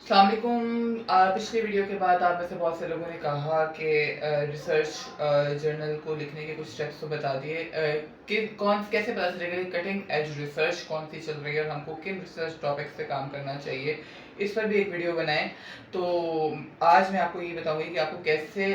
अस्सलाम वालेकुम। पिछली वीडियो के बाद आप में से बहुत से लोगों ने कहा कि रिसर्च जर्नल को लिखने के कुछ स्टेप्स तो बता दिए कि कौन कैसे पता चलेगा कि कटिंग एज रिसर्च कौन सी चल रही है और हमको किन रिसर्च टॉपिक्स पे काम करना चाहिए, इस पर भी एक वीडियो बनाएं। तो आज मैं आपको ये बताऊंगी कि आपको कैसे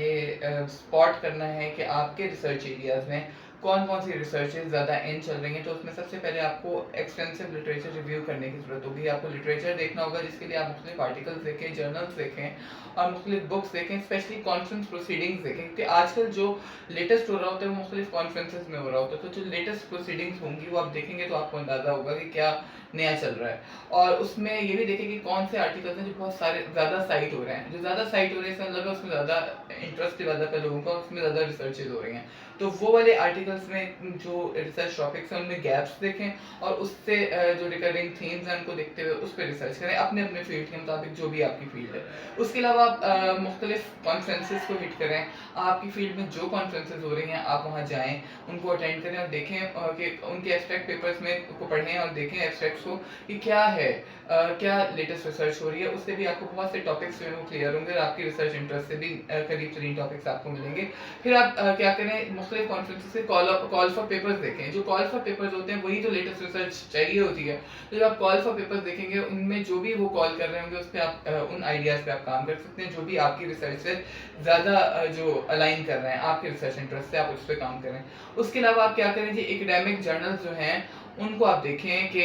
ये स्पॉट करना है कि आपके रिसर्च एरियाज़ में कौन कौन सी रिसर्चेज ज़्यादा इन चल रही हैं। तो उसमें सबसे पहले आपको एक्सटेंसिव लिटरेचर रिव्यू करने की ज़रूरत होगी। आपको लिटरेचर देखना होगा जिसके लिए आप मुख्तलिफ आर्टिकल्स देखें, जर्नल्स देखें और मुख्तलिफ बुक्स देखें, स्पेशली कॉन्फ्रेंस प्रोसीडिंग्स देखें, क्योंकि आजकल जो लेटेस्ट हो रहा होता है वो मुख्तलिफ कॉन्फ्रेंसेज में हो रहा होता है। तो जो लेटेस्ट प्रोसीडिंग्स होंगी वो आप देखेंगे तो आपको अंदाज़ा होगा कि क्या नया चल रहा है। और उसमें ये भी देखें कि कौन से आर्टिकल्स हैं जो बहुत सारे ज़्यादा साइट हो रहे हैं। जो ज़्यादा साइट हो रहे हैं इसका मतलब है उसमें ज़्यादा इंटरेस्ट ज़्यादा पे लोगों का, उसमें ज़्यादा रिसर्चेज हो रही हैं। तो वो वाले आर्टिकल्स में जो रिसर्च टॉपिक्स हैं उनमें गैप्स देखें और उससे जो रिकरिंग थीम्स हैं उनको देखते हुए उस पर रिसर्च करें अपने अपने फील्ड के मुताबिक, जो भी आपकी फील्ड है। उसके अलावा आप मुख्तलिफ कॉन्फ्रेंसेस को हिट करें। आपकी फील्ड में जो कॉन्फ्रेंसेस हो रही हैं आप वहाँ जाएँ, उनको अटेंड करें और देखें कि उनके एब्स्ट्रैक्ट पेपर्स में को पढ़ें और देखें एब्स्ट्रैक्ट्स को कि क्या है, क्या लेटेस्ट रिसर्च हो रही है। उससे भी आपको बहुत से टॉपिक्स जो है वो क्लियर होंगे और आपकी रिसर्च इंटरेस्ट से भी करीब तरीन टॉपिक्स आपको मिलेंगे। फिर आप क्या करें, मुख्तलिफ कॉन्फ्रेंसेस से कॉल फॉर पेपर्स देखें। जो कॉल फॉर पेपर्स होते हैं वही तो लेटेस्ट रिसर्च चाहिए होती है। तो जब आप कॉल फॉर पेपर्स देखेंगे उनमें जो भी वो कॉल कर रहे होंगे उस पर आप उन आइडियाज़ पे आप काम कर सकते हैं जो भी आपकी रिसर्च से ज़्यादा जो अलाइन कर रहे हैं आपके रिसर्च इंटरेस्ट से, आप उस पर काम करें। उसके अलावा आप क्या करें जी, एकेडमिक जर्नल्स जो हैं उनको आप देखें कि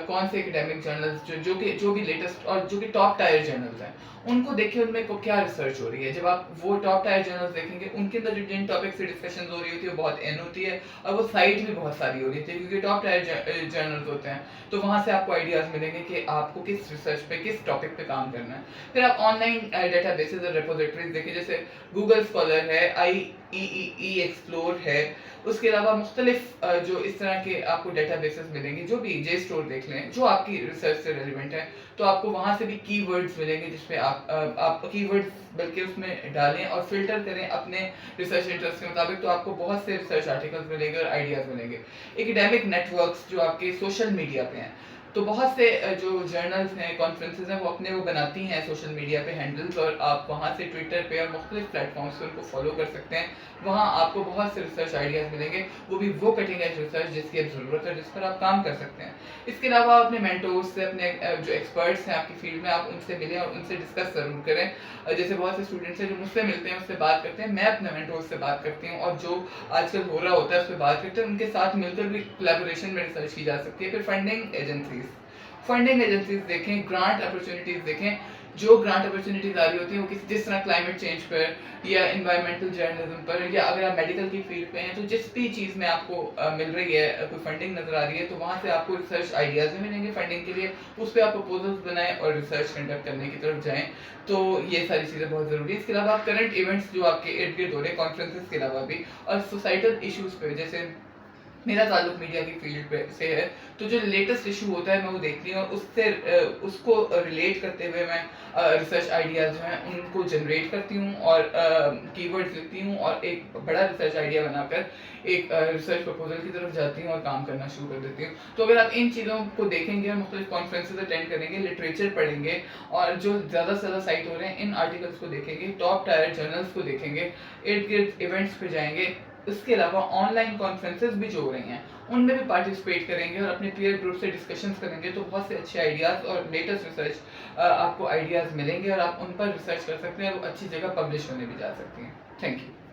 कौन से एकेडमिक जर्नल्स जो भी लेटेस्ट और जो कि टॉप टायर जर्नल्स हैं उनको देखें, उनमें को क्या रिसर्च हो रही है। जब आप वो टॉप टायर जर्नल्स देखेंगे उनके अंदर जिन टॉपिक से डिस्कशन हो रही होती है वो बहुत एन होती है और वो साइट भी बहुत सारी हो रही होती है, क्योंकि टॉप टायर जर्नल्स होते हैं। तो वहाँ से आपको आइडियाज़ मिलेंगे कि आपको किस रिसर्च पे, किस टॉपिक पे काम करना है। फिर आप ऑनलाइन डेटा बेसिस और रिपोजिटरीज देखिए, जैसे गूगल स्कॉलर है, ई एक्सप्लोर है। उसके अलावा मुख्तलिफ जो इस तरह के आपको डेटा बेसिस मिलेंगे, जो भी जे स्टोर देख लें जो आपकी रिसर्च से रेलिवेंट है। तो आपको वहाँ से भी कीवर्ड्स मिलेंगे जिसपे आप कीवर्ड्स बल्कि उसमें डालें और फिल्टर करें अपने रिसर्च इंटरेस्ट के मुताबिक। तो आपको बहुत से रिसर्च आर्टिकल्स मिलेंगे और आइडियाज़ मिलेंगे। एकेडमिक नेटवर्क्स जो आपके सोशल मीडिया पे हैं, तो बहुत से जो जर्नल्स हैं, कॉन्फ्रेंसेज हैं, वो अपने वो बनाती हैं सोशल मीडिया पे हैंडल्स, और आप वहाँ से ट्विटर पे और मुख्तलिफ प्लेटफॉर्म्स पे उनको फॉलो कर सकते हैं। वहाँ आपको बहुत से रिसर्च आइडियाज़ मिलेंगे, वो भी वो कटिंग एज रिसर्च जिसकी अब ज़रूरत है, जिस पर आप काम कर सकते हैं। इसके अलावा अपने मेंटोर्स से, अपने जो एक्सपर्ट्स हैं आपकी फील्ड में, आप उनसे मिलें और उनसे डिस्कस ज़रूर करें। जैसे बहुत से स्टूडेंट्स हैं जो मुझसे मिलते हैं, उससे बात करते हैं, मैं अपने मेंटोर्स से बात करती हूँ और जो आजकल हो रहा होता है उस पर बात करते हैं। उनके साथ मिलकर भी कोलैबोरेशन में रिसर्च की जा सकती है। फिर फंडिंग एजेंसीज देखें, ग्रांट अपॉर्चुनिटीज़ देखें। जो ग्रांट अपॉर्चुनिटीज़ आ रही होती हैं वो किसी जिस तरह क्लाइमेट चेंज पर या इन्वायरमेंटल जर्नलिज्म पर, या अगर आप मेडिकल की फील्ड पे हैं तो जिस भी चीज़ में आपको मिल रही है, कोई फंडिंग नज़र आ रही है, तो वहाँ से आपको रिसर्च आइडियाज़ भी मिलेंगे फंडिंग के लिए। उस पर आप प्रपोजल्स बनाएं और रिसर्च कंडक्ट करने की तरफ जाएँ। तो ये सारी चीज़ें बहुत ज़रूरी है। इसके अलावा आप करंट इवेंट्स जो आपके इर्द गिर्द हो रहे हैं कॉन्फ्रेंसेस के अलावा भी, और सोसाइटल इशूज़ पे, जैसे मेरा ताल्लुक मीडिया की फील्ड पे से है, तो जो लेटेस्ट इशू होता है मैं वो देखती हूँ और उससे उसको रिलेट करते हुए मैं रिसर्च आइडियाज़ जो हैं उनको जनरेट करती हूँ और कीवर्ड्स लिखती हूँ और एक बड़ा रिसर्च आइडिया बनाकर एक रिसर्च प्रपोजल की तरफ जाती हूँ और काम करना शुरू कर देती हूँ। तो अगर आप इन चीज़ों को देखेंगे और मुख्तलिफ कॉन्फ्रेंसेज अटेंड करेंगे, लिटरेचर पढ़ेंगे और जो ज़्यादा से ज़्यादा साइट हो रहे हैं इन आर्टिकल्स को देखेंगे, टॉप टायर जर्नल्स को देखेंगे, इर्द गिर्द इवेंट्स पे जाएंगे, इसके अलावा ऑनलाइन कॉन्फ्रेंसेस भी जो हो रही हैं उनमें भी पार्टिसिपेट करेंगे और अपने पीयर ग्रुप से डिस्कशंस करेंगे, तो बहुत से अच्छे आइडियाज़ और लेटेस्ट रिसर्च आपको आइडियाज़ मिलेंगे और आप उन पर रिसर्च कर सकते हैं और वो अच्छी जगह पब्लिश होने भी जा सकती हैं। Thank you.